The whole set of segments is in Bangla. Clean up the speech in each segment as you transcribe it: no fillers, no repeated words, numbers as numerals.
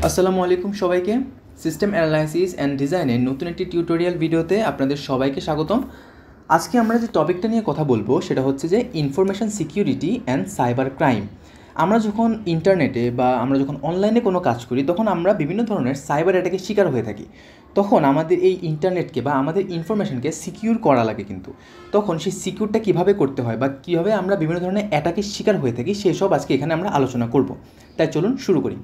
আসসালামু আলাইকুম সবাইকে। সিস্টেম অ্যানালাইসিস অ্যান্ড ডিজাইনের নতুন একটি টিউটোরিয়াল ভিডিওতে আপনাদের সবাইকে স্বাগতম। আজকে আমরা যে টপিকটা নিয়ে কথা বলবো সেটা হচ্ছে যে information security and cyber crime. আমরা যখন ইন্টারনেটে বা আমরা যখন অনলাইনে কোনো কাজ করি তখন আমরা বিভিন্ন ধরনের সাইবার অ্যাটাকের শিকার হয়ে থাকি। তখন আমাদের এই ইন্টারনেটকে বা আমাদের ইনফরমেশনকে সিকিউর করা লাগে, কিন্তু তখন সেই সিকিউরটা কীভাবে করতে হয় বা কীভাবে আমরা বিভিন্ন ধরনের অ্যাটাকের শিকার হয়ে থাকি সেসব আজকে এখানে আমরা আলোচনা করব। তাই চলুন শুরু করি।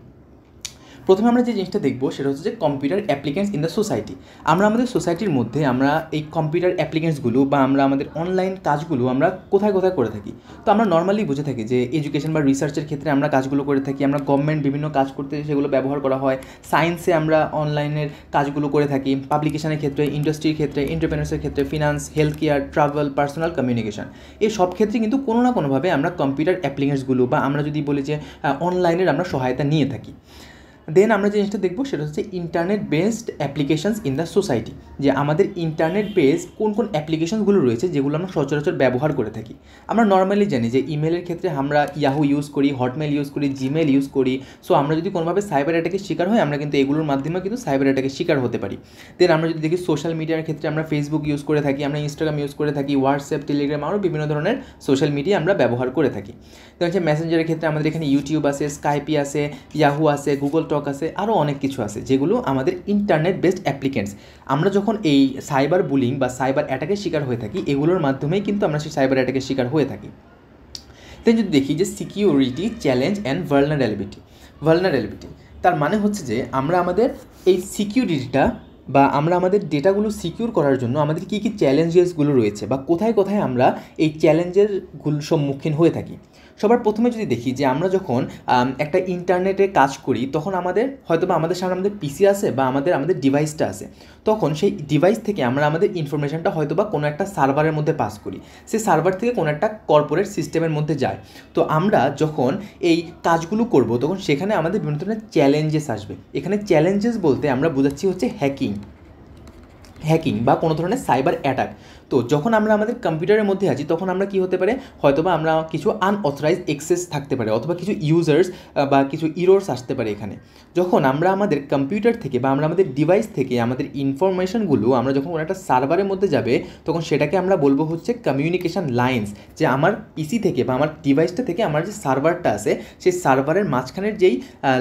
প্রথমে আমরা যে জিনিসটা দেখবো সেটা হচ্ছে যে computer applicants in the society. আমরা আমাদের সোসাইটির মধ্যে আমরা এই কম্পিউটার অ্যাপ্লিকেন্টসগুলো বা আমরা আমাদের অনলাইন কাজগুলো আমরা কোথায় কোথায় করে থাকি। তো আমরা নর্মালি বুঝে থাকি যে এডুকেশন বা রিসার্চের ক্ষেত্রে আমরা কাজগুলো করে থাকি, আমরা গভর্নমেন্ট বিভিন্ন কাজ করতে সেগুলো ব্যবহার করা হয়। সায়েন্সে আমরা অনলাইনের কাজগুলো করে থাকি, পাবলিকেশনের ক্ষেত্রে, ইন্ডাস্ট্রির ক্ষেত্রে, এন্টারপ্রেনার্সের ক্ষেত্রে, finance, health care, travel, personal communication, এই সব ক্ষেত্রে কিন্তু কোনো না কোনোভাবে আমরা কম্পিউটার অ্যাপ্লিকেন্টসগুলো বা আমরা যদি বলি যে অনলাইনের আমরা সহায়তা নিয়ে থাকি। দেন আমরা যে জিনিসটা দেখবো সেটা হচ্ছে internet based applications in the society, যে আমাদের ইন্টারনেট বেস কোন কোন অ্যাপ্লিকেশনসগুলো রয়েছে যেগুলো আমরা সচরাচর ব্যবহার করে থাকি। আমরা নর্মালি জানি যে ইমেলের ক্ষেত্রে আমরা ইয়াহু ইউজ করি, হটমেল ইউজ করি, জিমেল ইউজ করি। সো আমরা যদি কোনোভাবে সাইবার অ্যাটাকের শিকার হই আমরা কিন্তু এগুলোর মাধ্যমে কিন্তু সাইবার অ্যাটাকের শিকার হতে পারি। দেন আমরা যদি দেখি সোশ্যাল মিডিয়ার ক্ষেত্রে আমরা ফেসবুক ইউজ করে থাকি, আমরা ইনস্টাগ্রাম ইউজ করে থাকি, হোয়াটসঅ্যাপ, টেলিগ্রাম, আরও বিভিন্ন ধরনের সোশ্যাল মিডিয়া আমরা ব্যবহার করে থাকি। দেন হচ্ছে মেসেঞ্জারের ক্ষেত্রে আমাদের এখানে ইউটিউব আছে, স্কাইপি আছে, ইয়াহু আছে, গুগল টক আছে, আরও অনেক কিছু আছে যেগুলো আমাদের ইন্টারনেট বেসড অ্যাপ্লিকেন্টস। আমরা যখন এই সাইবার বুলিং বা সাইবার অ্যাটাকের শিকার হয়ে থাকি এগুলোর মাধ্যমেই কিন্তু আমরা সেই সাইবার অ্যাটাকের শিকার হয়ে থাকি। দেন যদি দেখি যে সিকিউরিটি চ্যালেঞ্জ অ্যান্ড ভালনারেবিলিটি, তার মানে হচ্ছে যে আমরা আমাদের এই সিকিউরিটিটা বা আমরা আমাদের ডেটাগুলো সিকিউর করার জন্য আমাদের কী কী চ্যালেঞ্জেসগুলো রয়েছে বা কোথায় কোথায় আমরা এই চ্যালেঞ্জেরগুলো সম্মুখীন হয়ে থাকি। সবার প্রথমে যদি দেখি যে আমরা যখন একটা ইন্টারনেটে কাজ করি তখন আমাদের হয়তো বা আমাদের সামনে আমাদের পিসি আছে বা আমাদের ডিভাইসটা আছে। তখন সেই ডিভাইস থেকে আমরা আমাদের ইনফরমেশনটা হয়তো বা কোনো একটা সার্ভারের মধ্যে পাস করি, সেই সার্ভার থেকে কোনো একটা কর্পোরেট সিস্টেমের মধ্যে যায়। তো আমরা যখন এই কাজগুলো করব তখন সেখানে আমাদের বিভিন্ন ধরনের চ্যালেঞ্জেস আসবে। এখানে চ্যালেঞ্জেস বলতে আমরা বোঝাচ্ছি হচ্ছে হ্যাকিং বা কোনো ধরনের সাইবার অ্যাটাক। তো যখন আমরা আমাদের কম্পিউটারের মধ্যে আছি তখন আমরা কী হতে পারে, হয়তোবা আমরা কিছু আনঅথরাইজ অ্যাক্সেস থাকতে পারে অথবা কিছু ইউজার্স বা কিছু ইরোর্স আসতে পারে এখানে। যখন আমরা আমাদের কম্পিউটার থেকে বা আমরা আমাদের ডিভাইস থেকে আমাদের ইনফরমেশনগুলো আমরা যখন কোনো একটা সার্ভারের মধ্যে যাবে তখন সেটাকে আমরা বলবো হচ্ছে কমিউনিকেশান লাইন্স। যে আমার পিসি থেকে বা আমার ডিভাইসটা থেকে আমার যে সার্ভারটা আছে সেই সার্ভারের মাঝখানের যেই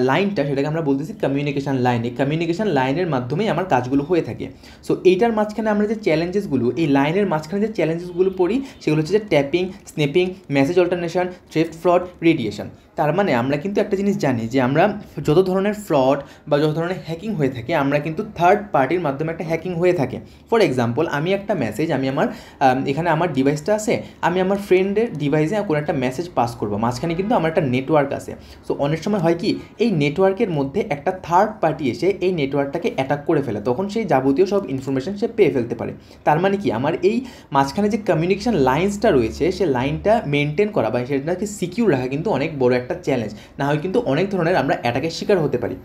লাইনটা সেটাকে আমরা বলতেছি কমিউনিকেশান লাইন। এই কমিউনিকেশান লাইনের মাধ্যমেই আমার কাজগুলো হয়ে থাকে। সো এইটার মাঝখানে আমরা যে চ্যালেঞ্জেসগুলো, এই লাইনের মাঝখানে যে চ্যালেঞ্জেসগুলো পড়ি সেগুলো হচ্ছে যে tapping, sniffing, message alteration, theft, fraud, radiation. তার মানে আমরা কিন্তু একটা জিনিস জানি যে আমরা যত ধরনের ফ্রড বা যত ধরনের হ্যাকিং হয়ে থাকে আমরা কিন্তু থার্ড পার্টির মাধ্যমে একটা হ্যাকিং হয়ে থাকে। ফর এক্সাম্পল আমি একটা মেসেজ, আমি আমার এখানে আমার ডিভাইসটা আছে, আমি আমার ফ্রেন্ডের ডিভাইসে কোনো একটা মেসেজ পাস করবো, মাঝখানে কিন্তু আমার একটা নেটওয়ার্ক আছে। সো অনেক সময় হয় কি এই নেটওয়ার্কের মধ্যে একটা থার্ড পার্টি এসে এই নেটওয়ার্কটাকে অ্যাটাক করে ফেলে, তখন সেই যাবতীয় সব ইনফরমেশন সে পেয়ে ফেলতে পারে। তার মানে কি আমার এই মাঝখানে যে কমিউনিকেশান লাইন্সটা রয়েছে সে লাইনটা মেনটেন করা বা সেটাকে সিকিউর রাখা কিন্তু অনেক বড় একটা চ্যালেঞ্জ, না হয় কিন্তু অনেক ধরনের আমরা অ্যাটাকের শিকার হতে পারি।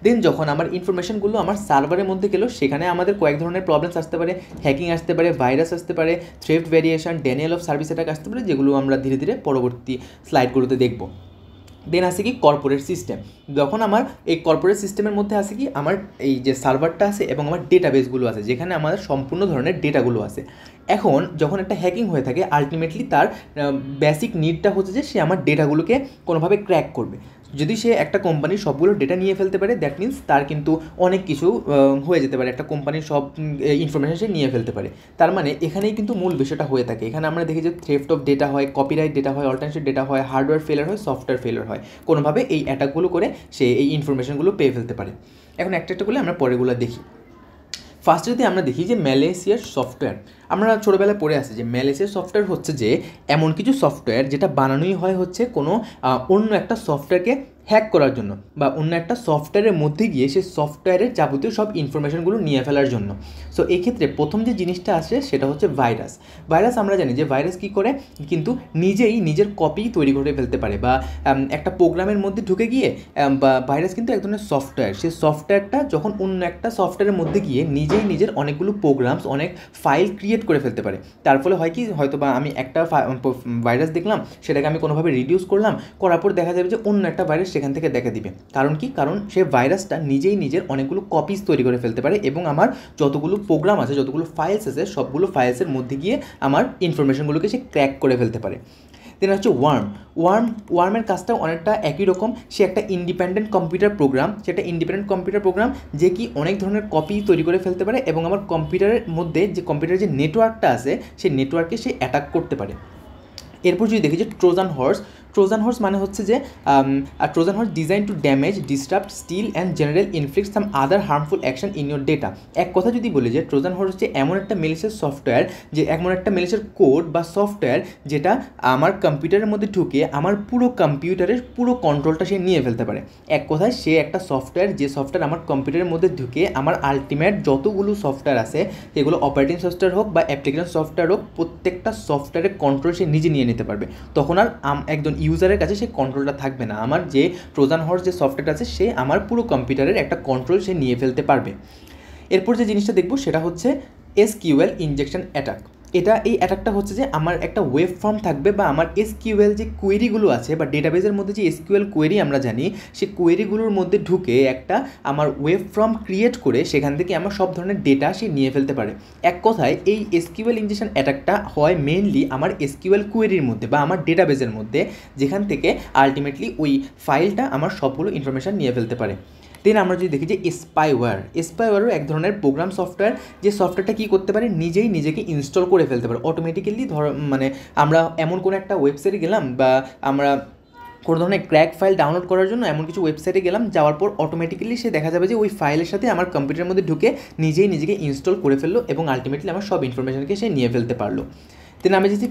দেন যখন আমার ইনফরমেশনগুলো আমার সার্ভারের মধ্যে গেলো সেখানে আমাদের কয়েক ধরনের প্রবলেমস আসতে পারে, হ্যাকিং আসতে পারে, ভাইরাস আসতে পারে, theft, variation, denial of service attack আসতে পারে, যেগুলো আমরা ধীরে ধীরে পরবর্তী স্লাইডগুলোতে দেখব। দেন আসে কি কর্পোরেট সিস্টেম। যখন আমার এই কর্পোরেট সিস্টেমের মধ্যে আসে কি আমার এই যে সার্ভারটা আছে এবং আমার ডেটাবেসগুলো আছে যেখানে আমাদের সম্পূর্ণ ধরনের ডেটাগুলো আছে। এখন যখন একটা হ্যাকিং হয়ে থাকে আলটিমেটলি তার বেসিক নিডটা হচ্ছে যে সে আমার ডেটাগুলোকে কোনোভাবে ক্র্যাক করবে। যদি সে একটা কোম্পানির সবগুলো ডেটা নিয়ে ফেলতে পারে দ্যাট মিন্স তার কিন্তু অনেক কিছু হয়ে যেতে পারে, একটা কোম্পানির সব ইনফরমেশন সে নিয়ে ফেলতে পারে। তার মানে এখানেই কিন্তু মূল বিষয়টা হয়ে থাকে। এখানে আমরা দেখি যে থ্রেফট অফ ডেটা হয়, কপিরাইট ডেটা হয়, অল্টারনেটিভ ডেটা হয়, হার্ডওয়্যার ফেলার হয়, সফটওয়্যার ফেলার হয়, কোনোভাবে এই অ্যাটাকগুলো করে সে এই ইনফরমেশনগুলো পেয়ে ফেলতে পারে। এখন একটা একটা করে আমরা পরেগুলো দেখি। ফার্স্টে যদি আমরা দেখি যে ম্যালেসিয়াস সফটওয়্যার, আমরা ছোটোবেলায় পড়ে আসি যে ম্যালেসিয়াস সফটওয়্যার হচ্ছে যে এমন কিছু সফটওয়্যার যেটা বানানোই হয় হচ্ছে কোনো অন্য একটা সফটওয়্যারকে হ্যাক করার জন্য বা অন্য একটা সফটওয়্যারের মধ্যে গিয়ে সেই সফটওয়্যারের যাবতীয় সব ইনফরমেশনগুলো নিয়ে ফেলার জন্য। সো এক্ষেত্রে প্রথম যে জিনিসটা আসে সেটা হচ্ছে ভাইরাস। আমরা জানি যে ভাইরাস কী করে, কিন্তু নিজেই নিজের কপি তৈরি করে ফেলতে পারে বা একটা প্রোগ্রামের মধ্যে ঢুকে গিয়ে বা ভাইরাস কিন্তু এক ধরনের সফটওয়্যার, সেই সফটওয়্যারটা যখন অন্য একটা সফটওয়্যারের মধ্যে গিয়ে নিজেই নিজের অনেকগুলো প্রোগ্রামস, অনেক ফাইল ক্রিয়েট করে ফেলতে পারে। তার ফলে হয় কি হয়তো বা আমি একটা ভাইরাস দেখলাম, সেটাকে আমি কোনোভাবে রিডিউস করার পর দেখা যাবে যে অন্য একটা ভাইরাস সেখান থেকে দেখা দিবে। কারণ কি? কারণ সে ভাইরাসটা নিজেই নিজের অনেকগুলো কপিস তৈরি করে ফেলতে পারে এবং আমার যতগুলো প্রোগ্রাম আছে, যতগুলো ফাইলস আছে, সবগুলো ফাইলসের মধ্যে গিয়ে আমার ইনফরমেশনগুলোকে সে ক্র্যাক করে ফেলতে পারে। দেন হচ্ছে ওয়ার্মের কাজটাও অনেকটা একই রকম। সে একটা ইন্ডিপেন্ডেন্ট কম্পিউটার প্রোগ্রাম, যে কি অনেক ধরনের কপি তৈরি করে ফেলতে পারে এবং আমার কম্পিউটারের মধ্যে যে কম্পিউটারের যে নেটওয়ার্কটা আছে সেই নেটওয়ার্কে সে অ্যাটাক করতে পারে। এরপর যদি দেখি যে ট্রোজান হর্স মানে হচ্ছে যে Trojan horse design to damage, disturb, steal and general inflict some other harmful action in your data. এক কথা যদি বলি যে ট্রোজান হর্স হচ্ছে এমন একটা মেলিসের সফটওয়্যার, যে এমন একটা মেলিসের কোড বা সফটওয়্যার যেটা আমার কম্পিউটারের মধ্যে ঢুকে আমার পুরো কম্পিউটারের পুরো কন্ট্রোলটা সে নিয়ে ফেলতে পারে। এক কথায় সে একটা সফটওয়্যার, যে সফটওয়্যার আমার কম্পিউটারের মধ্যে ঢুকে আমার আলটিমেট যতগুলো সফটওয়্যার আছে, সেগুলো অপারেটিং সফটওয়্যার হোক বা অ্যাপ্লিকেশন সফটওয়্যার হোক, প্রত্যেকটা সফটওয়্যারের কন্ট্রোল সে নিজে নিয়ে নিতে পারবে। তখন আর একজন ইউজারের কাছে সেই কন্ট্রোলটা থাকবে না। আমার যে ট্রোজান হর্স যে সফটওয়্যার আছে, সে আমার পুরো কম্পিউটারের একটা কন্ট্রোল সে নিয়ে ফেলতে পারবে। এরপর যে জিনিসটা দেখব সেটা হচ্ছে এসকিউএল ইনজেকশন অ্যাটাক। এই অ্যাটাকটা হচ্ছে যে আমার একটা ওয়েব ফর্ম থাকবে বা আমার এসকিউএল যে কোয়েরিগুলো আছে বা ডেটাবেসের মধ্যে যে এসকিউএল কোয়েরি আমরা জানি, সেই কোয়েরিগুলোর মধ্যে ঢুকে একটা আমার ওয়েব ফর্ম ক্রিয়েট করে সেখান থেকে আমার সব ধরনের ডেটা সে নিয়ে ফেলতে পারে। এক কথায় এই এসকিউএল ইনজেকশন অ্যাটাকটা হয় মেইনলি আমার এসকিউএল কোয়েরির মধ্যে বা আমার ডেটাবেসের মধ্যে, যেখান থেকে আলটিমেটলি ওই ফাইলটা আমার সবগুলো ইনফরমেশান নিয়ে ফেলতে পারে। দেন আমরা যদি দেখি যে স্পাইওয়্যারও এক ধরনের প্রোগ্রাম সফটওয়্যার, যে সফটওয়্যারটা কী করতে পারে, নিজেই নিজেকে ইনস্টল করে ফেলতে পারে অটোমেটিক্যালি। মানে আমরা এমন কোনো একটা ওয়েবসাইটে গেলাম বা আমরা কোনো ধরনের ক্র্যাক ফাইল ডাউনলোড করার জন্য এমন কিছু ওয়েবসাইটে গেলাম, যাওয়ার পর অটোমেটিক্যালি সে দেখা যাবে যে ওই ফাইলের সাথে আমার কম্পিউটারের মধ্যে ঢুকে নিজেই নিজেকে ইনস্টল করে ফেললো এবং আলটিমেটলি আমার সব ইনফরমেশনকে সে নিয়ে ফেলতে পারলো। দেন আমি যদি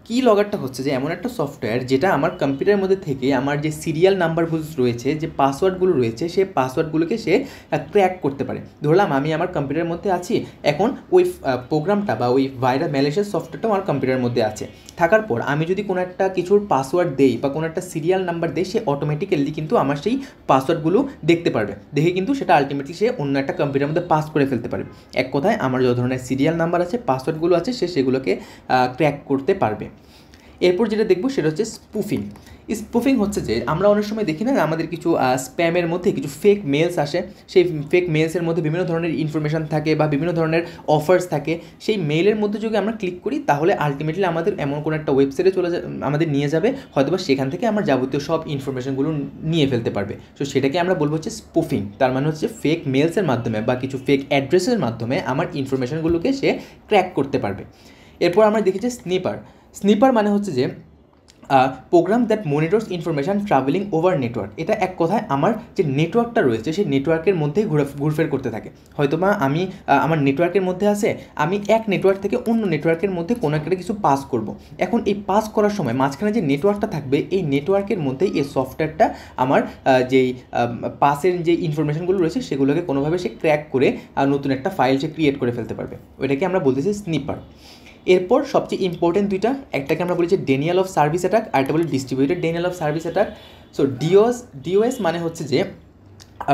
কি লগারটা হচ্ছে যে এমন একটা সফটওয়্যার যেটা আমার কম্পিউটারের মধ্যে থেকে আমার যে সিরিয়াল নাম্বারগুলো রয়েছে, যে পাসওয়ার্ডগুলো রয়েছে, সেই পাসওয়ার্ডগুলোকে সে ক্র্যাক করতে পারে। ধরলাম আমি আমার কম্পিউটারের মধ্যে আছি, এখন ওই প্রোগ্রামটা বা ওই ম্যালিশিয়াস সফটওয়্যারটা আমার কম্পিউটারের মধ্যে আছে। থাকার পর আমি যদি কোনো একটা কিছুর পাসওয়ার্ড দেই বা কোনো একটা সিরিয়াল নাম্বার দেই, সে অটোমেটিক্যালি কিন্তু আমার সেই পাসওয়ার্ডগুলো দেখতে পারবে, দেখে কিন্তু সেটা আলটিমেটলি সে অন্য একটা কম্পিউটারের মধ্যে পাস করে ফেলতে পারে। এক কথায় আমার যত ধরনের সিরিয়াল নাম্বার আছে, পাসওয়ার্ডগুলো আছে, সে সেগুলোকে ক্র্যাক করতে পারবে। এরপর যেটা দেখব সেটা হচ্ছে স্পুফিং হচ্ছে যে আমরা অনেক সময় দেখি না, আমাদের কিছু স্প্যামের মধ্যে কিছু ফেক মেলস আসে, সেই ফেক মেলসের মধ্যে বিভিন্ন ধরনের ইনফরমেশান থাকে বা বিভিন্ন ধরনের অফার্স থাকে। সেই মেলের মধ্যে যদি আমরা ক্লিক করি, তাহলে আলটিমেটলি আমাদের এমন কোনো একটা ওয়েবসাইটে আমাদের নিয়ে যাবে, হয়তোবা সেখান থেকে আমার যাবতীয় সব ইনফরমেশানগুলো নিয়ে ফেলতে পারবে। তো সেটাকে আমরা বলবো হচ্ছে স্পুফিং। তার মানে হচ্ছে ফেক মেলসের মাধ্যমে বা কিছু ফেক অ্যাড্রেসের মাধ্যমে আমার ইনফরমেশানগুলোকে সে ক্র্যাক করতে পারবে। এরপর আমরা দেখি যে স্নিপার মানে হচ্ছে যে program that monitors information travelling over network. এটা এক কথায় আমার যে নেটওয়ার্কটা রয়েছে, সেই নেটওয়ার্কের মধ্যেই ঘুরফের করতে থাকে। হয়তোবা আমি আমার নেটওয়ার্কের মধ্যে আছে, আমি এক নেটওয়ার্ক থেকে অন্য নেটওয়ার্কের মধ্যে কোনো একটা কিছু পাস করব। এখন এই পাস করার সময় মাঝখানে যে নেটওয়ার্কটা থাকবে, এই নেটওয়ার্কের মধ্যেই এই সফটওয়্যারটা আমার যেই পাসের যে ইনফরমেশানগুলো রয়েছে সেগুলোকে কোনোভাবে সে ক্র্যাক করে নতুন একটা ফাইল সে ক্রিয়েট করে ফেলতে পারবে। ওইটাকে আমরা বলতেছি স্নিপার। এরপর সবচেয়ে ইম্পর্টেন্ট দুইটা, একটাকে আমরা বলি যে ডেনিয়াল অফ সার্ভিস অ্যাটাক, আর একটা বলি distributed Daniel of service attack. So DOS মানে হচ্ছে যে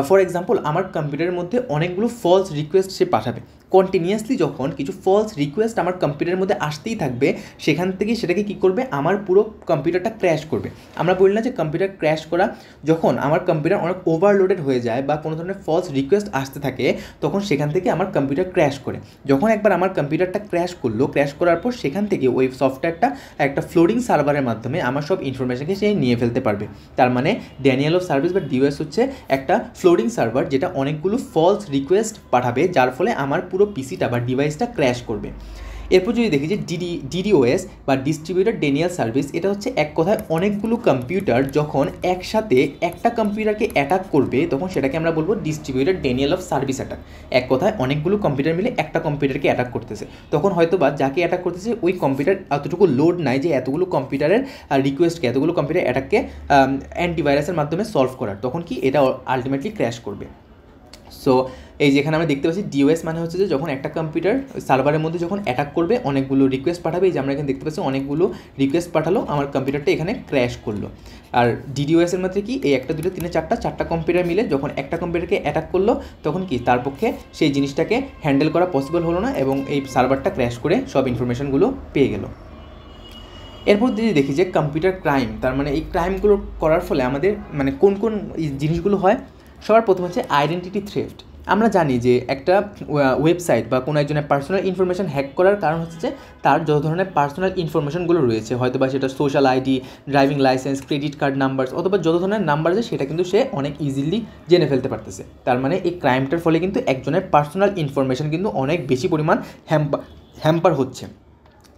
ফর এক্সাম্পল আমার কম্পিউটারের মধ্যে অনেকগুলো ফলস রিকোয়েস্ট সে পাঠাবে। কন্টিনিউয়াসলি যখন কিছু ফলস রিকোয়েস্ট আমার কম্পিউটারের মধ্যে আসতেই থাকবে, সেখান থেকে সেটাকে কী করবে, আমার পুরো কম্পিউটারটা ক্র্যাশ করবে। আমরা বলি না যে কম্পিউটার ক্র্যাশ করা, যখন আমার কম্পিউটার অনেক ওভারলোডেড হয়ে যায় বা কোনো ধরনের ফলস রিকোয়েস্ট আসতে থাকে, তখন সেখান থেকে আমার কম্পিউটার ক্র্যাশ করে। যখন একবার আমার কম্পিউটারটা ক্র্যাশ করার পর সেখান থেকে ওই সফটওয়্যারটা একটা ফ্লোটিং সার্ভারের মাধ্যমে আমার সব ইনফরমেশনকে সে নিয়ে ফেলতে পারবে। তার মানে ড্যানিয়াল অফ সার্ভিস বা ডিওএস হচ্ছে একটা ফ্লোটিং সার্ভার যেটা অনেকগুলো ফলস রিকোয়েস্ট পাঠাবে, যার ফলে আমার পুরো পিসিটা বা ডিভাইসটা ক্র্যাশ করবে। এরপর যদি দেখি যে ডিডিওএস বা ডিস্ট্রিবিউটেড ডেনিয়াল সার্ভিস, এটা হচ্ছে এক কথায় অনেকগুলো কম্পিউটার যখন একসাথে একটা কম্পিউটারকে অ্যাটাক করবে, তখন সেটাকে আমরা বলবো distributed Daniel of service attack. এক কথায় অনেকগুলো কম্পিউটার মিলে একটা কম্পিউটারকে অ্যাটাক করতেছে, তখন হয়তো বা যাকে অ্যাটাক করতেছে ওই কম্পিউটার এতটুকু লোড নাই যে এতগুলো কম্পিউটারের রিকোয়েস্টকে, এতগুলো কম্পিউটার অ্যাটাককে অ্যান্টিভাইরাসের মাধ্যমে সলভ করার, তখন কি এটা আলটিমেটলি ক্র্যাশ করবে। সো এই যেখানে আমরা দেখতে পাচ্ছি ডিওএস মানে হচ্ছে যে যখন একটা কম্পিউটার সার্ভারের মধ্যে যখন অ্যাটাক করবে, অনেকগুলো রিকোয়েস্ট পাঠাবে, এই যে আমরা এখানে দেখতে পাচ্ছি অনেকগুলো রিকোয়েস্ট পাঠালো, আমার কম্পিউটারটা এখানে ক্র্যাশ করলো। আর ডিডিওএসের মধ্যে কি এই একটা দুটো তিনে চারটা কম্পিউটার মিলে যখন একটা কম্পিউটারকে অ্যাটাক করলো, তখন কি তার পক্ষে সেই জিনিসটাকে হ্যান্ডেল করা পসিবল হলো না এবং এই সার্ভারটা ক্র্যাশ করে সব ইনফরমেশনগুলো পেয়ে গেল। এরপর যদি দেখি যে কম্পিউটার ক্রাইম, তার মানে এই ক্রাইমগুলো করার ফলে আমাদের মানে কোন কোন জিনিসগুলো হয়। সবার প্রথম হচ্ছে আইডেন্টিটি থ্রেফট। আমরা জানি যে একটা ওয়েবসাইট বা কোনো একজনের পার্সোনাল ইনফরমেশান হ্যাক করার কারণ হচ্ছে যে তার যত ধরনের পার্সোনাল ইনফরমেশনগুলো রয়েছে, হয়তো বা সেটা social ID, driving licence, credit card number, অথবা যত ধরনের নাম্বার আছে সেটা কিন্তু সে অনেক ইজিলি জেনে ফেলতে পারতেছে। তার মানে এই ক্রাইমটার ফলে কিন্তু একজনের পার্সোনাল ইনফরমেশান কিন্তু অনেক বেশি পরিমাণ হ্যাম্পার হচ্ছে।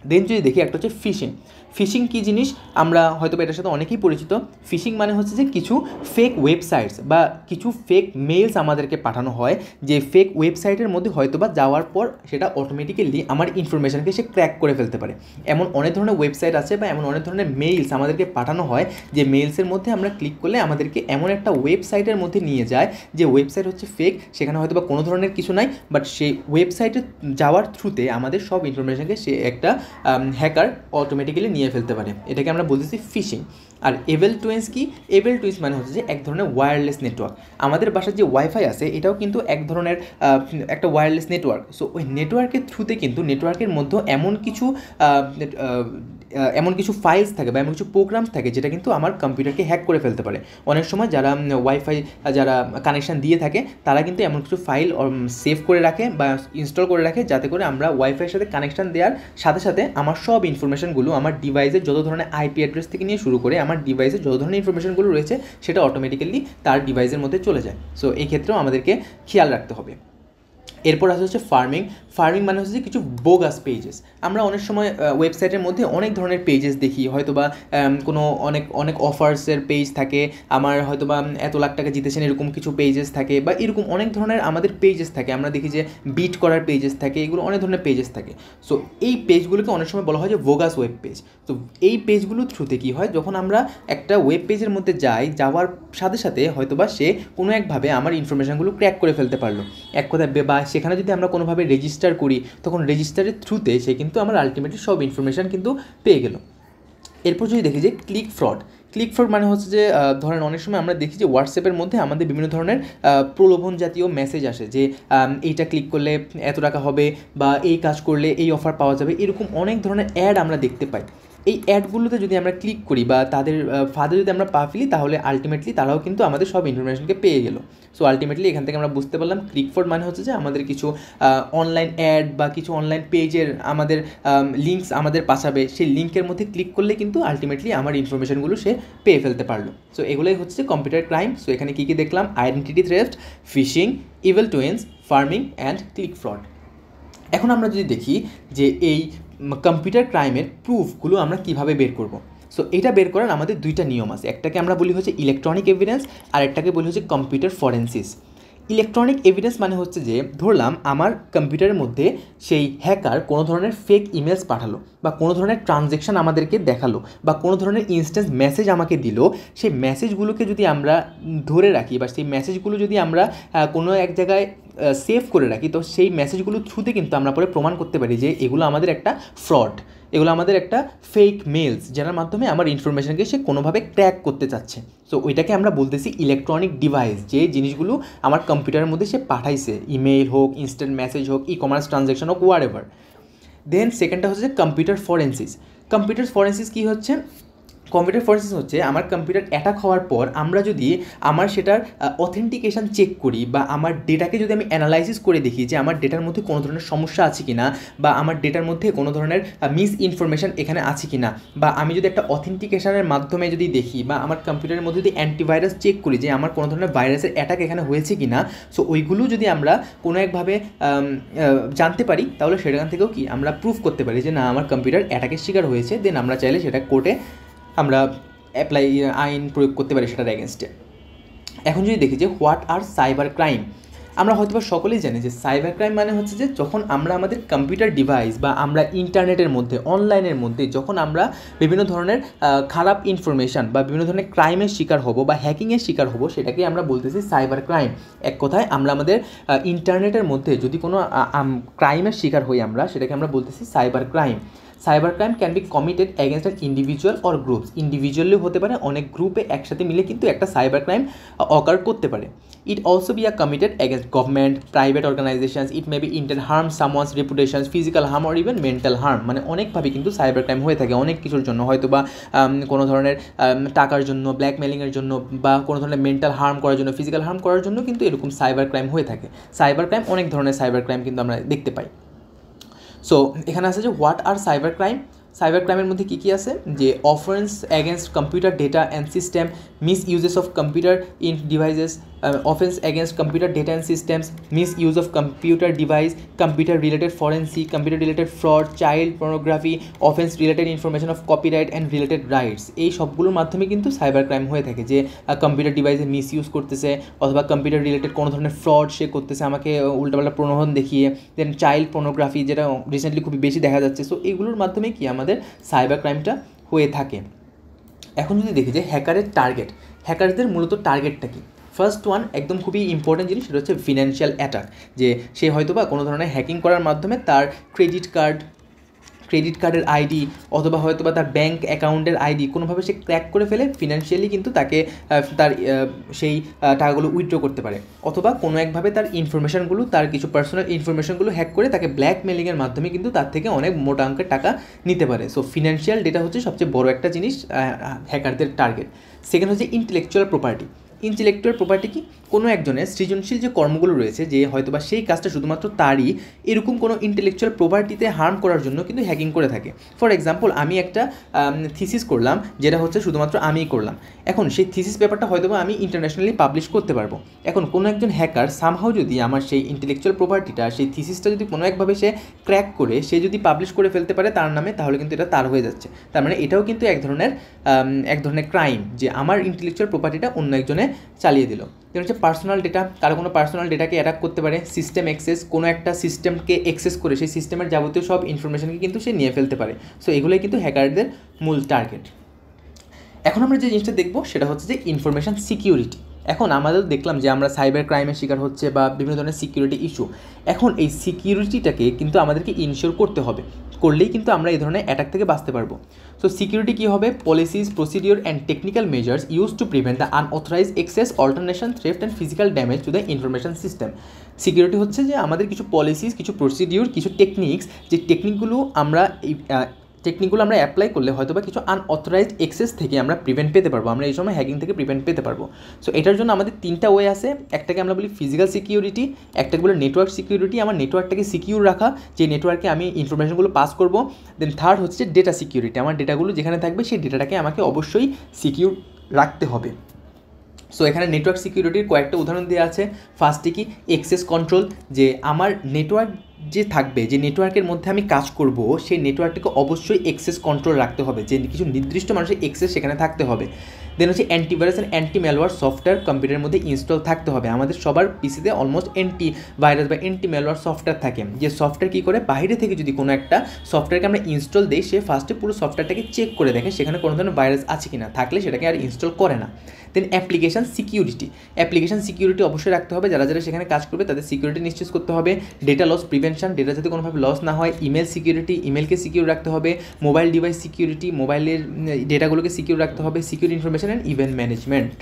দেন যদি দেখি একটা হচ্ছে ফিশিং। ফিশিং কী জিনিস আমরা হয়তো এটার সাথে অনেকেই পরিচিত। ফিশিং মানে হচ্ছে যে কিছু ফেক ওয়েবসাইটস বা কিছু ফেক মেলস আমাদেরকে পাঠানো হয়, যে ফেক ওয়েবসাইটের মধ্যে হয়তো বা যাওয়ার পর সেটা অটোমেটিক্যালি আমার ইনফরমেশানকে সে ক্র্যাক করে ফেলতে পারে। এমন অনেক ধরনের ওয়েবসাইট আছে বা এমন অনেক ধরনের মেইলস আমাদেরকে পাঠানো হয়, যে মেইলসের মধ্যে আমরা ক্লিক করলে আমাদেরকে এমন একটা ওয়েবসাইটের মধ্যে নিয়ে যায় যে ওয়েবসাইট হচ্ছে ফেক, সেখানে হয়তো বা কোনো ধরনের কিছু নাই, বাট সেই ওয়েবসাইটে যাওয়ার থ্রুতে আমাদের সব ইনফরমেশানকে সে একটা হ্যাকার অটোমেটিক্যালি নিয়ে ফেলতে পারে। এটাকে আমরা বলতেছি ফিশিং। আর এভেল টুইন্স কি? এভেল টুইন্স মানে হচ্ছে যে এক ধরনের ওয়্যারলেস নেটওয়ার্ক। আমাদের বাসার যে ওয়াইফাই আছে এটাও কিন্তু এক ধরনের একটা ওয়্যারলেস নেটওয়ার্ক। সো ওই নেটওয়ার্কের থ্রুতে কিন্তু নেটওয়ার্কের মধ্যে এমন কিছু ফাইলস থাকে বা এমন কিছু প্রোগ্রামস থাকে যেটা কিন্তু আমার কম্পিউটারকে হ্যাক করে ফেলতে পারে। অনেক সময় যারা ওয়াইফাই যারা কানেকশান দিয়ে থাকে তারা কিন্তু এমন কিছু ফাইল সেভ করে রাখে বা ইনস্টল করে রাখে, যাতে করে আমরা ওয়াইফাইয়ের সাথে কানেকশান দেওয়ার সাথে সাথে আমার সব ইনফরমেশনগুলো আমার ডিভাইসের যত ধরনের আইপি অ্যাড্রেস থেকে নিয়ে শুরু করে আমার ডিভাইসের যত ধরনের ইনফরমেশনগুলো রয়েছে সেটা অটোমেটিক্যালি তার ডিভাইসের মধ্যে চলে যায়। সো এই ক্ষেত্রেও আমাদেরকে খেয়াল রাখতে হবে। এরপর আসে হচ্ছে ফার্মিং। ফার্মিং মানে হচ্ছে কিছু বোগাস পেজেস। আমরা অনেক সময় ওয়েবসাইটের মধ্যে অনেক ধরনের পেজেস দেখি, হয়তো বা কোনো অনেক অফার্সের পেজ থাকে, আমার হয়তো বা এত লাখ টাকা জিতেছেন এরকম কিছু পেজেস থাকে, বা এরকম অনেক ধরনের আমাদের পেজেস থাকে। আমরা দেখি যে বিট করার পেজেস থাকে, এগুলো অনেক ধরনের পেজেস থাকে। সো এই পেজগুলোকে অনেক সময় বলা হয় যে বোগাস ওয়েব পেজ। তো এই পেজগুলোর থ্রুতে কী হয়, যখন আমরা একটা ওয়েব পেজের মধ্যে যাওয়ার সাথে সাথে হয়তো বা সে কোনো একভাবে আমার ইনফরমেশানগুলো ক্র্যাক করে ফেলতে পারলো। এক কথায় বা সেখানে যদি আমরা কোনোভাবে রেজিস্টার করি, তখন রেজিস্টারের থ্রুতে সে কিন্তু আমার আলটিমেটলি সব ইনফরমেশান কিন্তু পেয়ে গেল। এরপর যদি দেখি যে ক্লিক ফ্রড। ক্লিক ফ্রড মানে হচ্ছে যে ধরেন অনেক সময় আমরা দেখি যে হোয়াটসঅ্যাপের মধ্যে আমাদের বিভিন্ন ধরনের প্রলোভন জাতীয় মেসেজ আসে, যে এইটা ক্লিক করলে এত টাকা হবে, বা এই কাজ করলে এই অফার পাওয়া যাবে, এরকম অনেক ধরনের অ্যাড আমরা দেখতে পাই। এই অ্যাডগুলোতে যদি আমরা ক্লিক করি বা তাদের ফাঁদে যদি আমরা পা ফেলি, তাহলে আলটিমেটলি তারাও কিন্তু আমাদের সব ইনফরমেশনকে পেয়ে গেল। সো আলটিমেটলি এখান থেকে আমরা বুঝতে পারলাম ক্লিক ফ্রড মানে হচ্ছে যে আমাদের কিছু অনলাইন অ্যাড বা কিছু অনলাইন পেজের আমাদের লিঙ্কস আমাদের পাঠাবে, সেই লিঙ্কের মধ্যে ক্লিক করলে কিন্তু আলটিমেটলি আমার ইনফরমেশনগুলো সে পেয়ে ফেলতে পারলো। সো এগুলোই হচ্ছে কম্পিউটার ক্রাইম। সো এখানে কী কী দেখলাম? Identity theft, phishing, evil twins, pharming and click fraud. এখন আমরা যদি দেখি যে এই কম্পিউটার ক্রাইমের প্রুফগুলো আমরা কীভাবে বের করব। সো এটা বের করার আমাদের দুইটা নিয়ম আছে। একটাকে আমরা বলি হচ্ছে ইলেকট্রনিক এভিডেন্স, আর একটাকে বলি হচ্ছে কম্পিউটার ফরেন্সিস। ইলেকট্রনিক এভিডেন্স মানে হচ্ছে যে ধরলাম আমার কম্পিউটারের মধ্যে সেই হ্যাকার কোনো ধরনের ফেক ইমেলস পাঠালো, বা কোনো ধরনের ট্রানজ্যাকশান আমাদেরকে দেখালো, বা কোনো ধরনের ইনস্ট্যান্স মেসেজ আমাকে দিল। সেই মেসেজগুলোকে যদি আমরা ধরে রাখি, বা সেই মেসেজগুলো যদি আমরা কোনো এক জায়গায় সেভ করে রাখি, তো সেই মেসেজগুলোর থ্রুতে কিন্তু আমরা পরে প্রমাণ করতে পারি যে এগুলো আমাদের একটা ফ্রড, এগুলো আমাদের একটা ফেক মেলস, যার মাধ্যমে আমার ইনফরমেশনকে সে কোনোভাবে ক্র্যাক করতে চাচ্ছে। সো ওইটাকে আমরা বলতেছি ইলেকট্রনিক ডিভাইস, যে জিনিসগুলো আমার কম্পিউটারের মধ্যে সে পাঠাইছে, ইমেইল হোক, ইনস্ট্যান্ট মেসেজ হোক, ই কমার্স ট্রানজ্যাকশন হোক, হোয়াটএভার। দেন সেকেন্ডটা হচ্ছে কম্পিউটার ফরেন্সিস। কম্পিউটার ফরেন্সিস কী হচ্ছে? কম্পিউটার ফরেন্সিস হচ্ছে আমার কম্পিউটার অ্যাটাক হওয়ার পর আমরা যদি আমার সেটার অথেন্টিকেশান চেক করি, বা আমার ডেটাকে যদি আমি অ্যানালাইসিস করে দেখি যে আমার ডেটার মধ্যে কোনো ধরনের সমস্যা আছে কি না, বা আমার ডেটার মধ্যে কোনো ধরনের মিস ইনফরমেশান এখানে আছে কি না, বা আমি যদি একটা অথেন্টিকেশানের মাধ্যমে যদি দেখি, বা আমার কম্পিউটারের মধ্যে যদি অ্যান্টিভাইরাস চেক করি যে আমার কোনো ধরনের ভাইরাসের অ্যাটাক এখানে হয়েছে কি না, সো ওইগুলো যদি আমরা কোনো একভাবে জানতে পারি, তাহলে সেখান থেকেও কি আমরা প্রুফ করতে পারি যে না, আমার কম্পিউটার অ্যাটাকের শিকার হয়েছে। দেন আমরা চাইলে সেটা কোর্টে আমরা আইন প্রয়োগ করতে পারি সেটার এগেনস্টে। এখন যদি দেখি যে হোয়াট আর সাইবার ক্রাইম, আমরা হয়তো বা সকলেই জানি যে সাইবার ক্রাইম মানে হচ্ছে যে যখন আমরা আমাদের কম্পিউটার ডিভাইস বা আমরা ইন্টারনেটের মধ্যে, অনলাইনের মধ্যে যখন আমরা বিভিন্ন ধরনের খারাপ ইনফরমেশান বা বিভিন্ন ধরনের ক্রাইমের শিকার হব বা হ্যাকিংয়ের শিকার হব, সেটাকে আমরা বলতেছি সাইবার ক্রাইম। এক কথায় আমরা আমাদের ইন্টারনেটের মধ্যে যদি কোনো ক্রাইমের শিকার হই আমরা, সেটাকে আমরা বলতেছি cyber crime. Cyber crime can be committed against an individual or groups, ইন্ডিভিজুয়ালিও হতে পারে, অনেক গ্রুপে একসাথে মিলে কিন্তু একটা সাইবার ক্রাইম অকার করতে পারে। It also be committed against government, private organisations, it may be intent harm someone's reputations, physical harm or even mental harm, মানে অনেকভাবে কিন্তু সাইবার ক্রাইম হয়ে থাকে অনেক কিছুর জন্য, হয়তো বা কোনো ধরনের টাকার জন্য, ব্ল্যাকমেলিংয়ের জন্য, বা কোনো ধরনের মেন্টাল হার্ম করার জন্য, ফিজিক্যাল হার্ম করার জন্য কিন্তু এরকম সাইবার ক্রাইম হয়ে থাকে। সাইবার ক্রাইম, অনেক ধরনের সাইবার ক্রাইম কিন্তু আমরা দেখতে পাই। সো এখানে আছে যে what are cyber crime. Cyber ক্রাইমের মধ্যে কী কী আছে, যে offence against computer data and system, misuses of computer in devices, offence against computer data and systems, misuse of computer device, computer related forensic, computer related fraud, child pornography, offence related information of copyright and related rights, এই সবগুলোর মাধ্যমে কিন্তু সাইবার ক্রাইম হয়ে থাকে। যে কম্পিউটার ডিভাইসে মিস ইউজ করতেছে, অথবা কম্পিউটার রিলেটেড কোনো ধরনের ফ্রড সে করতেছে আমাকে উল্টাপাল্টা প্রলোভন দেখিয়ে, দেন চাইল্ড পর্নোগ্রাফি যেটা রিসেন্টলি খুবই বেশি দেখা যাচ্ছে। সো এগুলোর মাধ্যমে কি আমাদের সাইবার ক্রাইমটা হয়ে থাকে। এখন যদি দেখি যে হ্যাকারের টার্গেট, হ্যাকারদের মূলত টার্গেটটা কী, ফার্স্ট ওয়ান একদম খুবই ইম্পর্টেন্ট জিনিস, সেটা হচ্ছে ফিনান্সিয়াল অ্যাটাক। যে সে হয়তো বা কোনো ধরনের হ্যাকিং করার মাধ্যমে তার ক্রেডিট কার্ডের আইডি অথবা হয়তো বা তার ব্যাঙ্ক অ্যাকাউন্টের আইডি কোনোভাবে সে ক্র্যাক করে ফেলে, ফিনান্সিয়ালি কিন্তু তাকে তার সেই টাকাগুলো উইথড্র করতে পারে, অথবা কোনো একভাবে তার ইনফরমেশানগুলো, তার কিছু পার্সোনাল ইনফরমেশানগুলো হ্যাক করে তাকে ব্ল্যাকমেলিংয়ের মাধ্যমে কিন্তু তার থেকে অনেক মোটা অঙ্কের টাকা নিতে পারে। সো ফিনান্সিয়াল ডেটা হচ্ছে সবচেয়ে বড় একটা জিনিস হ্যাকারদের টার্গেট। সেকেন্ড হচ্ছে ইন্টেলেকচুয়াল প্রপার্টি। ইন্টেলেকচুয়াল প্রপার্টি কি, কোনো একজনের সৃজনশীল যে কর্মগুলো রয়েছে, যে হয়তো বা সেই কাজটা শুধুমাত্র তারই, এরকম কোনো ইন্টেলেকচুয়াল প্রপার্টিতে হার্ম করার জন্য কিন্তু হ্যাকিং করে থাকে। ফর এক্সাম্পল, আমি একটা থিসিস করলাম, যেটা হচ্ছে শুধুমাত্র আমিই করলাম। এখন সেই থিসিস পেপারটা হয়তো বা আমি ইন্টারন্যাশনালি পাবলিশ করতে পারবো। এখন কোনো একজন হ্যাকার সামহাও যদি আমার সেই ইন্টেলেকচুয়াল প্রপার্টিটা, সেই থিসিসটা যদি কোনো একভাবে সে ক্র্যাক করে সে যদি পাবলিশ করে ফেলতে পারে তার নামে, তাহলে কিন্তু এটা তার হয়ে যাচ্ছে। তার মানে এটাও কিন্তু এক ধরনের ক্রাইম, যে আমার ইন্টেলেকচুয়াল প্রপার্টিটা অন্য একজনে চালিয়ে দিল। যেটা হচ্ছে পার্সোনাল ডেটা, কারো কোনো পার্সোনাল ডেটাকে অ্যাটাক করতে পারে। সিস্টেম অ্যাক্সেস, কোনো একটা সিস্টেমকে অ্যাক্সেস করে সেই সিস্টেমের যাবতীয় সব ইনফরমেশনকে কিন্তু সে নিয়ে ফেলতে পারে। সো এগুলোই কিন্তু হ্যাকারদের মূল টার্গেট। এখন আমরা যে জিনিসটা দেখবো সেটা হচ্ছে যে ইনফরমেশান সিকিউরিটি। এখন আমাদের দেখলাম যে আমরা সাইবার ক্রাইমের শিকার হচ্ছে বা বিভিন্ন ধরনের সিকিউরিটি ইস্যু। এখন এই সিকিউরিটিটাকে কিন্তু আমাদেরকে ইনশিওর করতে হবে, করলেই কিন্তু আমরা এই ধরনের অ্যাটাক থেকে বাঁচতে পারবো। সো সিকিউরিটি কী হবে, policies, procedure and technical measures use to prevent the unauthorised access, alteration, theft and physical damage to the information system. Security হচ্ছে যে আমাদের কিছু পলিসিস, কিছু প্রসিডিওর, কিছু টেকনিক্স, যে টেকনিকগুলো আমরা অ্যাপ্লাই করলে হয়তো বা কিছু আনঅথরাইজড অ্যাক্সেস থেকে আমরা প্রিভেন্ট পেতে পারবো, আমরা এই সময় হ্যাকিং থেকে প্রিভেন্ট পেতে পারবো। সো এটার জন্য আমাদের তিনটা ওয়ে আছে। একটাকে আমরা বলি ফিজিক্যাল সিকিউরিটি, একটাকে বলি নেটওয়ার্ক সিকিউরিটি, আমার নেটওয়ার্কটাকে সিকিউর রাখা, যে নেটওয়ার্কে আমি ইনফরমেশনগুলো পাস করব। দেন থার্ড হচ্ছে ডেটা সিকিউরিটি, আমার ডেটাগুলো যেখানে থাকবে সেই ডেটাটাকে আমাকে অবশ্যই সিকিউর রাখতে হবে। সো এখানে নেটওয়ার্ক সিকিউরিটির কয়েকটা উদাহরণ দেওয়া আছে। ফার্স্টে কি, অ্যাক্সেস কন্ট্রোল, যে আমার নেটওয়ার্ক যে থাকবে, যে নেটওয়ার্কের মধ্যে আমি কাজ করব, সেই নেটওয়ার্কটাকে অবশ্যই অ্যাক্সেস কন্ট্রোল রাখতে হবে, যে কিছু নির্দিষ্ট মানুষের অ্যাক্সেস সেখানে থাকতে হবে। দেন হচ্ছে antivirus and anti malware software কম্পিউটারের মধ্যে ইনস্টল থাকতে হবে। আমাদের সবার পিসিতে অলমোস্ট অ্যান্টিভাইরাস বা অ্যান্টি ম্যালওয়্যার সফটওয়্যার থাকে, যে সফটওয়্যার কী করে, বাইরে থেকে যদি কোনো একটা সফটওয়্যারকে আমরা ইনস্টল দিই, সে ফার্স্টে পুরো সফটওয়্যারটাকে চেক করে দেখে সেখানে কোনো ধরনের ভাইরাস আছে কি না, থাকলে সেটাকে আর ইনস্টল করে না। দেন অ্যাপ্লিকেশান সিকিউরিটি অবশ্যই রাখতে হবে, যারা যারা সেখানে কাজ করবে তাদের সিকিউরিটি নিশ্চিত করতে হবে। ডেটা লস প্রিভেনশন, ডেটা যাতে কোনোভাবে লস না হয়। ইমেল সিকিউরিটি, ইমেলকে সিকিউর রাখতে হবে। মোবাইল ডিভাইস সিকিউরিটি, মোবাইলের ডেটাগুলোকে সিকিউর রাখতে হবে। Secure information and event management.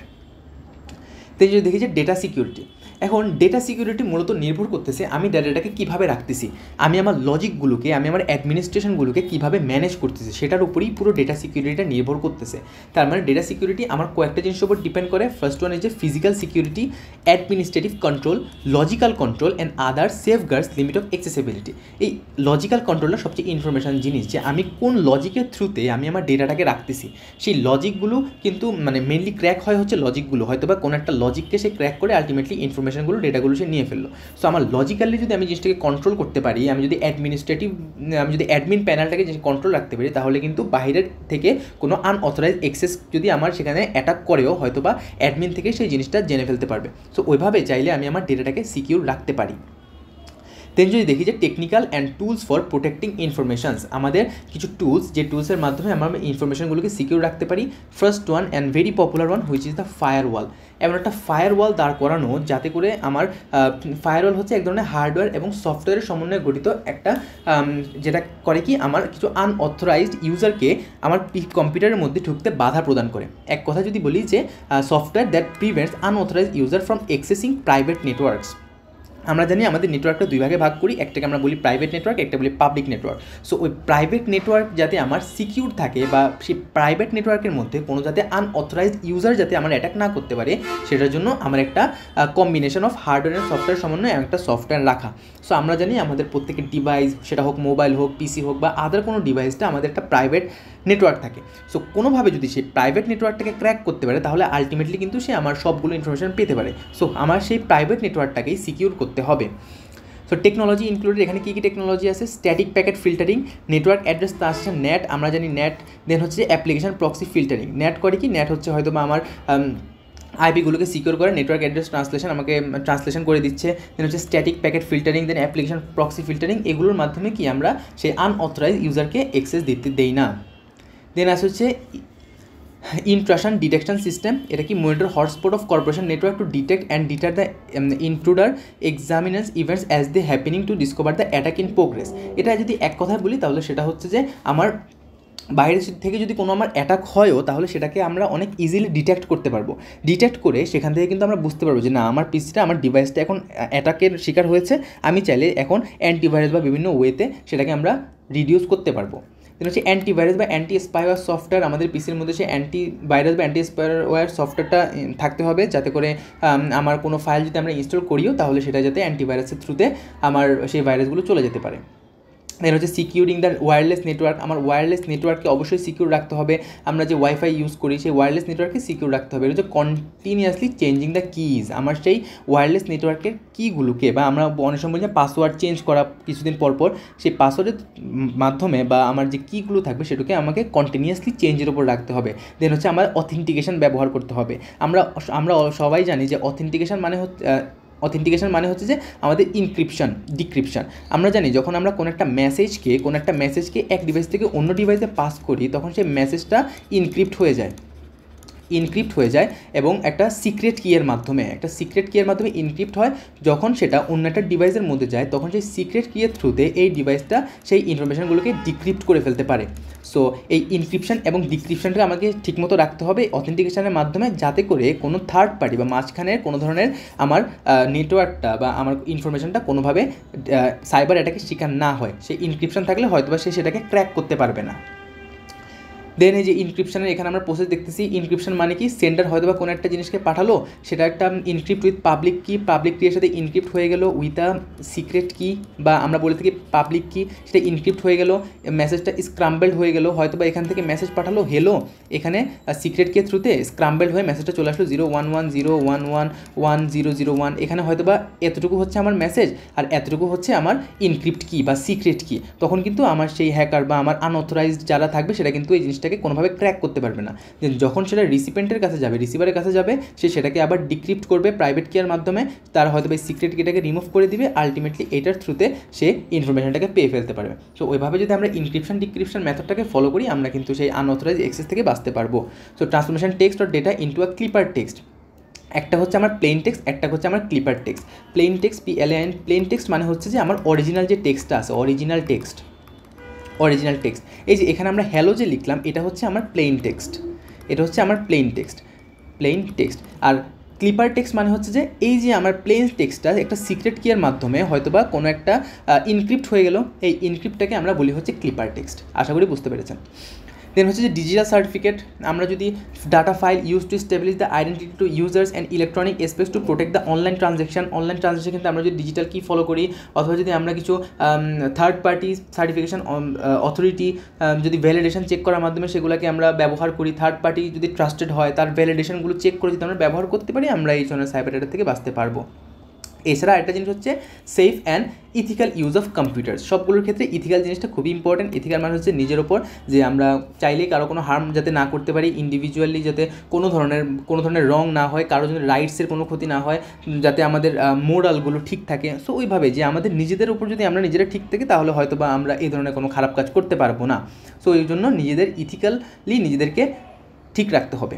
তো যদি দেখি যে ডেটা সিকিউরিটি, এখন ডেটা সিকিউরিটি মূলত নির্ভর করতেছে আমি ডেটাটাকে কীভাবে রাখতেছি, আমি আমার লজিকগুলোকে, আমি আমার অ্যাডমিনিস্ট্রেশনগুলোকে কীভাবে ম্যানেজ করতেছি, সেটার উপরেই পুরো ডেটা সিকিউরিটিটা নির্ভর করতেছে। তার মানে ডেটা সিকিউরিটি আমার কয়েকটা জিনিসের উপর ডিপেন্ড করে। ফার্স্ট ওয়ান ইজ যে physical security, administrative control, logical control and other সেফগার্ডস, limit of accessibility. এই লজিক্যাল কন্ট্রোলটা সবচেয়ে ইনফরমেশন জিনিস, যে আমি কোন লজিকের থ্রুতে আমি আমার ডেটাটাকে রাখতেছি। সেই লজিকগুলো কিন্তু মানে মেনলি ক্র্যাক হয় হচ্ছে লজিকগুলো, হয়তো বা কোনো একটা লজিককে সে ক্র্যাক করে আলটিমেটলি ইনফরমেশনগুলো, ডেটাগুলো সে নিয়ে ফেললো। সো আমার লজিক্যালি যদি আমি জিনিসটাকে কন্ট্রোল করতে পারি, আমি যদি অ্যাডমিন প্যানেলটাকে যে কন্ট্রোল রাখতে পারি, তাহলে কিন্তু বাইরের থেকে কোনো আনঅথরাইজ অ্যাক্সেস যদি আমার সেখানে অ্যাটাক করেও হয়তো বা অ্যাডমিন থেকে সেই জিনিসটা জেনে ফেলতে পারবে। সো ওইভাবে চাইলে আমি আমার ডেটাটাকে সিকিউর রাখতে পারি। দেন যদি দেখি যে technical and tools for protecting informations, আমাদের কিছু টুলস যে টুলসের মাধ্যমে আমরা ইনফরমেশনগুলোকে সিকিউর রাখতে পারি। First one and very popular one which is the firewall. এমন একটা ফায়ারওয়াল দাঁড় করানো যাতে করে আমার ফায়ারওয়াল হচ্ছে এক ধরনের হার্ডওয়্যার এবং সফটওয়্যারের সমন্বয়ে গঠিত একটা যেটা করে কি আমার কিছু আনঅথরাইজড ইউজারকে আমার কম্পিউটারের মধ্যে ঢুকতে বাধা প্রদান করে। এক কথা যদি বলি যে software that prevents unauthorised user from accessing private networks. আমরা জানি আমাদের নেটওয়ার্কটা দুই ভাগে ভাগ করি, একটাকে আমরা বলি প্রাইভেট নেটওয়ার্ক, একটা বলি পাবলিক নেটওয়ার্ক। সো ওই প্রাইভেট নেটওয়ার্ক যাতে আমার সিকিউর থাকে বা সেই প্রাইভেট নেটওয়ার্কের মধ্যে কোনো যাতে আনঅথরাইজড ইউজার যাতে আমার অ্যাটাক না করতে পারে, সেটার জন্য আমার একটা combination of hardware and software সমন্বয়ে একটা সফটওয়্যার রাখা। সো আমরা জানি আমাদের প্রত্যেকের ডিভাইস, সেটা হোক মোবাইল হোক, পিসি হোক বা আদার কোনো ডিভাইসটা আমাদের একটা প্রাইভেট নেটওয়ার্ক থাকে। সো কোনোভাবে যদি সে প্রাইভেট নেটওয়ার্কটাকে ক্র্যাক করতে পারে তাহলে আলটিমেটলি কিন্তু সে আমার সবগুলো ইনফরমেশন পেতে পারে। সো আমার সেই প্রাইভেট নেটওয়ার্কটাকেই সিকিউর করতে হবে। সো টেকনোলজি ইনক্লুডেড, এখানে কী কী টেকনোলজি আছে? Static packet filtering, network address translation, net, আমরা জানি নেট। দেন হচ্ছে অ্যাপ্লিকেশন প্রক্সি ফিল্টারিং। নেট করে কি? নেট হচ্ছে হয়তো বা আমার আইপিগুলোকে সিকিউর করে, নেটওয়ার্ক অ্যাড্রেস ট্রান্সলেশন আমাকে ট্রান্সলেশন করে দিচ্ছে। দেন হচ্ছে static packet filtering, then application proxy filtering. এগুলোর মাধ্যমে কি আমরা সেই আনঅথরাইজ ইউজারকে অ্যাক্সেস দেই না। দেন আসে হচ্ছে ইন্ট্রাশন ডিটেকশন সিস্টেম। এটা কি? Monitor hotspot of corporation network to detect and deter the intruder, examines events as they happening to discover the attack in progress. এটা যদি এক কথায় বলি তাহলে সেটা হচ্ছে যে আমার বাইরে থেকে যদি কোনো আমার অ্যাটাক হয়ও তাহলে সেটাকে আমরা অনেক ইজিলি ডিটেক্ট করতে পারবো। ডিটেক্ট করে সেখান থেকে কিন্তু আমরা বুঝতে পারবো যে না, আমার পিসিটা, আমার ডিভাইসটা এখন অ্যাটাকের শিকার হয়েছে। আমি চাইলে এখন অ্যান্টিভাইরাস বা বিভিন্ন ওয়েতে সেটাকে আমরা রিডিউস করতে পারবো। দেন হচ্ছে অ্যান্টিভাইরাস বা অ্যান্টি স্পাইওয়্যার সফটওয়্যার। আমাদের পিসির মধ্যে সেই অ্যান্টিভাইরাস বা অ্যান্টি স্পাইওয়্যার সফটওয়্যারটা থাকতে হবে যাতে করে আমার কোনো ফাইল যদি আমরা ইনস্টল করিও তাহলে সেটা যাতে অ্যান্টিভাইরাসের থ্রুতে আমার সেই ভাইরাসগুলো চলে যেতে পারে। দেন হচ্ছে সিকিউরিং দ্য ওয়্যারলেস নেটওয়ার্ক। আমার ওয়্যারলেস নেটওয়ার্ককে অবশ্যই সিকিউর রাখতে হবে। আমরা যে ওয়াইফাই ইউজ করি সেই ওয়্যারলেস নেটওয়ার্ককে সিকিউর রাখতে হবে। এটা হচ্ছে কন্টিনিউয়াসলি চেঞ্জিং দ্য কিজ। আমার সেই ওয়্যারলেস নেটওয়ার্কের কিগুলোকে বা আমরা অনেক সময় বলি পাসওয়ার্ড চেঞ্জ করা কিছুদিন পর পর, সেই পাসওয়ার্ডের মাধ্যমে বা আমার যে কিগুলো থাকবে সেটাকে আমাকে কন্টিনিউয়াসলি চেঞ্জের উপর রাখতে হবে। দেন হচ্ছে আমার অথেন্টিকেশন ব্যবহার করতে হবে। আমরা সবাই জানি যে অথেন্টিকেশন মানে হচ্ছে যে আমাদের ইনক্রিপশন, ডিক্রিপশন। আমরা জানি যখন আমরা কোনো একটা মেসেজকে এক ডিভাইস থেকে অন্য ডিভাইসে পাস করি তখন সেই মেসেজটা ইনক্রিপ্ট হয়ে যায় এবং একটা সিক্রেট কিয়ের মাধ্যমে ইনক্রিপ্ট হয়। যখন সেটা অন্য একটা ডিভাইসের মধ্যে যায় তখন সেই সিক্রেট কিয়ের থ্রুতে এই ডিভাইসটা সেই ইনফরমেশনগুলোকে ডিক্রিপ্ট করে ফেলতে পারে। সো এই ইনক্রিপশন এবং ডিক্রিপশনটা আমাকে ঠিকমতো রাখতে হবে অথেন্টিকেশনের মাধ্যমে, যাতে করে কোনো থার্ড পার্টি বা মাঝখানের কোনো ধরনের আমার নেটওয়ার্কটা বা আমার ইনফরমেশনটা কোনোভাবে সাইবার অ্যাটাকের শিকার না হয়। সেই ইনক্রিপশন থাকলে হয়তো বা সে সেটাকে ক্র্যাক করতে পারবে না। দেন এই যে ইনক্রিপশনের এখানে আমরা প্রসেস দেখতেছি। ইনক্রিপশন মানে কি? সেন্ডার হয়তো বা কোনো একটা জিনিসকে পাঠালো, সেটা একটা ইনক্রিপ্ট উইথ পাবলিক কির সাথে ইনক্রিপ্ট হয়ে গেল উইথ আ সিক্রেট কি, বা আমরা বলে থাকি পাবলিক কি, সেটা ইনক্রিপ্ট হয়ে গেল, মেসেজটা স্ক্রাম্বলড হয়ে গেল। হয়তো বা এখান থেকে মেসেজ পাঠালো হেলো, এখানে সিক্রেট কিয়ের থ্রুতে স্ক্রাম্বলড হয়ে মেসেজটা চলে আসলো 01101111001। এখানে হয়তো বা এতটুকু হচ্ছে আমার মেসেজ আর এতটুকু হচ্ছে আমার ইনক্রিপ্ট কি বা সিক্রেট কি। তখন কিন্তু আমার সেই হ্যাকার বা আমার আনঅথরাইজড যারা থাকবে সেটা কিন্তু এই জিনিসটাকে কোনোভাবে ক্র্যাক করতে পারবে না। যখন সেটা রিসিপিয়েন্টের কাছে যাবে, রিসিভারের কাছে যাবে, সে সেটাকে আবার ডিক্রিপ্ট করবে প্রাইভেট কিয়ের মাধ্যমে। তার হয়তো এই সিক্রেট কিটাকে রিমুভ করে দিবে, আলটিমেটলি এটার থ্রুতে সে ইনফরমেশনটাকে পেয়ে ফেলতে পারবে। সো ওইভাবে যদি আমরা ইনক্রিপশন ডিক্রিপশন মেথডটাকে ফলো করি আমরা কিন্তু সেই আনঅথরাইজ অ্যাক্সেস থেকে বাঁচতে পারবো। So transformation text or data into a clipper text. একটা হচ্ছে আমার প্লেন টেক্সট, একটা হচ্ছে আমার clipper text. Plane text PLAN, plane text মানে হচ্ছে যে আমার অরিজিনাল যে টেক্সটটা আছে, অরিজিনাল টেক্সট। এই যে এখানে আমরা হ্যালো যে লিখলাম এটা হচ্ছে আমার প্লেন টেক্সট, প্লেন টেক্সট। আর ক্লিপার টেক্সট মানে হচ্ছে যে এই যে আমার প্লেন টেক্সটটা একটা সিক্রেট কিয়ের মাধ্যমে হয়তো বা কোনো একটা ইনক্রিপ্ট হয়ে গেল, এই ইনক্রিপ্টটাকে আমরা বলি হচ্ছে ক্লিপার টেক্সট। আশা করি বুঝতে পেরেছেন। দেন হচ্ছে যে ডিজিটাল সার্টিফিকেট। আমরা যদি data file use to establish the identity to users and electronic space to protect the online transaction কিন্তু আমরা যদি ডিজিটাল কি ফলো করি, অথবা যদি আমরা কিছু থার্ড পার্টি সার্টিফিকেশন অথরিটি যদি ভ্যালিডেশন চেক করার মাধ্যমে সেগুলোকে আমরা ব্যবহার করি, থার্ড পার্টি যদি ট্রাস্টেড হয় তার ভ্যালিডেশনগুলো চেক করে যদি আমরা ব্যবহার করতে পারি, আমরা এই ধরনের সাইবার অ্যাটাক থেকে বাঁচতে পারবো। এছাড়া একটা জিনিস হচ্ছে safe and ethical use of computer. সবগুলোর ক্ষেত্রে ইথিক্যাল জিনিসটা খুবই ইম্পর্টেন্ট। ইথিক্যাল মানে হচ্ছে নিজের ওপর যে আমরা চাইলেই কারো কোনো হার্ম যাতে না করতে পারি, ইন্ডিভিজুয়ালি যাতে কোনো ধরনের রং না হয়, কারো জন্য রাইটসের কোনো ক্ষতি না হয়, যাতে আমাদের মোরালগুলো ঠিক থাকে। সো ওইভাবে যে আমাদের নিজেদের উপর যদি আমরা নিজেরা ঠিক থাকি তাহলে হয়তো বা আমরা এই ধরনের কোনো খারাপ কাজ করতে পারবো না। সো এই জন্য নিজেদের ইথিক্যালি নিজেদেরকে ঠিক রাখতে হবে।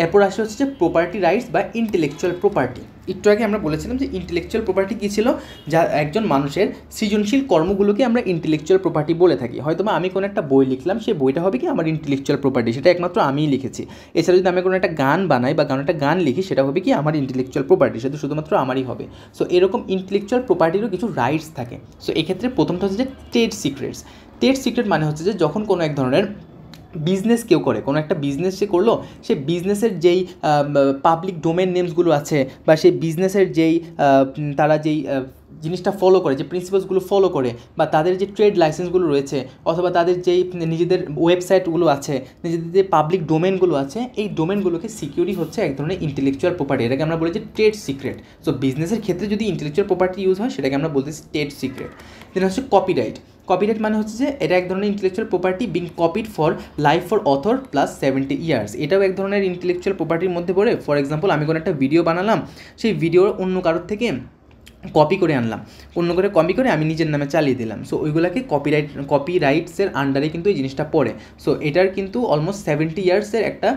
এরপর আসে হচ্ছে যে প্রপার্টি রাইটস বা ইন্টেলেকচুয়াল প্রপার্টি। একটু আগে আমরা বলেছিলাম যে ইন্টেলেকচুয়াল প্রপার্টি কী ছিল, যা একজন মানুষের সৃজনশীল কর্মগুলোকে আমরা ইন্টেলেকচুয়াল প্রপার্টি বলে থাকি। হয়তো বা আমি কোনো একটা বই লিখলাম, সেই বইটা হবে কি আমার ইন্টেলেকচুয়াল প্রপার্টি, সেটা একমাত্র আমিই লিখেছি। এছাড়া যদি আমি কোনো একটা গান বানাই বা কোনো একটা গান লিখি, সেটা হবে কি আমার ইন্টেলেকচুয়াল প্রপার্টি, সেটা শুধুমাত্র আমারই হবে। সো এরকম ইন্টেলেকচুয়াল প্রপার্টিরও কিছু রাইটস থাকে। সো এক্ষেত্রে প্রথমটা হচ্ছে যে ট্রেড সিক্রেটস। ট্রেড সিক্রেট মানে হচ্ছে যে যখন কোনো এক ধরনের বিজনেস কেউ করে, কোনো একটা বিজনেস সে করলো, সেই বিজনেসের যেই পাবলিক ডোমেন নেমসগুলো আছে বা সেই বিজনেসের যেই তারা যেই জিনিসটা ফলো করে, যে প্রিন্সিপালসগুলো ফলো করে, বা তাদের যে ট্রেড লাইসেন্সগুলো রয়েছে, অথবা তাদের যেই নিজেদের ওয়েবসাইটগুলো আছে, নিজেদের যে পাবলিক ডোমেনগুলো আছে, এই ডোমেনগুলোকে সিকিউরি হচ্ছে এক ধরনের ইন্টেলেকচুয়াল প্রপার্টি। এটাকে আমরা বলি যে ট্রেড সিক্রেট। সো বিজনেসের ক্ষেত্রে যদি ইন্টেলেকচুয়াল প্রপার্টি ইউজ হয় সেটাকে আমরা বলতেছি ট্রেড সিক্রেট। দেন হচ্ছে কপিরাইট। কপিরাইট মানে হচ্ছে যে এটা এক ধরনের intellectual property being copied for life for author plus 70 years. এটাও এক ধরনের ইন্টেলেকচুয়াল প্রপার্টির মধ্যে পড়ে। ফর এক্সাম্পল, আমি কোনো একটা ভিডিও বানালাম, সেই ভিডিও অন্য কারোর থেকে কপি করে আনলাম, অন্য করে কপি করে আমি নিজের নামে চালিয়ে দিলাম। সো ওইগুলোকে কপিরাইটসের আন্ডারে কিন্তু এই জিনিসটা পড়ে। সো এটার কিন্তু অলমোস্ট 70 ইয়ার্সের একটা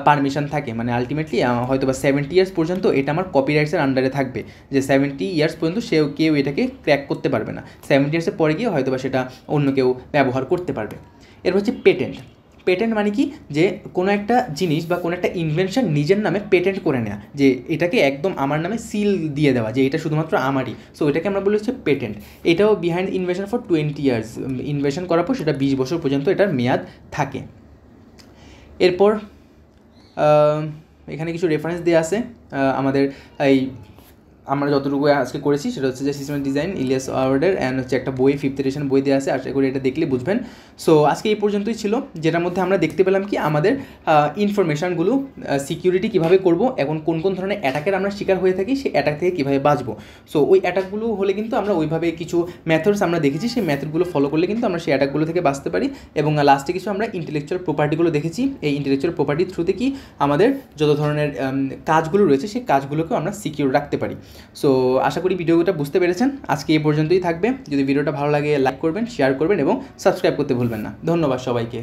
পারমিশন থাকে, মানে আলটিমেটলি হয়তো বা 70 ইয়ার্স পর্যন্ত এটা আমার কপিরাইটসের আন্ডারে থাকবে, যে 70 ইয়ার্স পর্যন্ত কেউ এটাকে ক্র্যাক করতে পারবে না। 70 ইয়ার্সের পরে গিয়ে হয়তো বা সেটা অন্য কেউ ব্যবহার করতে পারবে। এরপর হচ্ছে পেটেন্ট। পেটেন্ট মানে কি, যে কোনো একটা জিনিস বা কোনো একটা ইনভেনশন নিজের নামে পেটেন্ট করে নেওয়া, যে এটাকে একদম আমার নামে সিল দিয়ে দেওয়া, যে এটা শুধুমাত্র আমারই। সো এটাকে আমরা বলি হচ্ছে পেটেন্ট। এটাও behind invention for 20 years. Invention করার পর সেটা 20 বছর পর্যন্ত এটার মেয়াদ থাকে। এরপর এখানে কিছু রেফারেন্স দেওয়া আছে আমাদের এই আমরা যতটুকু আজকে করেছি সেটা হচ্ছে যে সিস্টেম ডিজাইন ইলিয়াস ওয়ার্ডের, অ্যান্ড হচ্ছে একটা বই 5th এডিশন বই দেওয়া আছে, আশা করি এটা দেখলে বুঝবেন। সো আজকে এই পর্যন্তই ছিল, যেটার মধ্যে আমরা দেখতে পেলাম কি আমাদের ইনফরমেশানগুলো সিকিউরিটি কীভাবে করব, এখন কোন কোন ধরনের অ্যাটাকের আমরা শিকার হয়ে থাকি, সেই অ্যাটাক থেকে কীভাবে বাঁচবো। সো ওই অ্যাটাকগুলো হলে কিন্তু আমরা ওইভাবে কিছু মেথডস আমরা দেখেছি, সেই মেথডগুলো ফলো করলে কিন্তু আমরা সেই অ্যাটাকগুলো থেকে বাঁচতে পারি। এবং লাস্টে কিছু আমরা ইন্টেলেকচুয়াল প্রপার্টিগুলো দেখেছি। এই ইন্টেলেকচুয়াল প্রপার্টির থ্রুতে কি আমাদের যত ধরনের কাজগুলো রয়েছে সেই কাজগুলোকেও আমরা সিকিউর রাখতে পারি। সো আশা করি ভিডিওটা বুঝতে পেরেছেন। আজকে এই পর্যন্তই থাকবে। যদি ভিডিওটা ভালো লাগে লাইক করবেন, শেয়ার করবেন এবং সাবস্ক্রাইব করতে ভুলবেন না। ধন্যবাদ সবাইকে।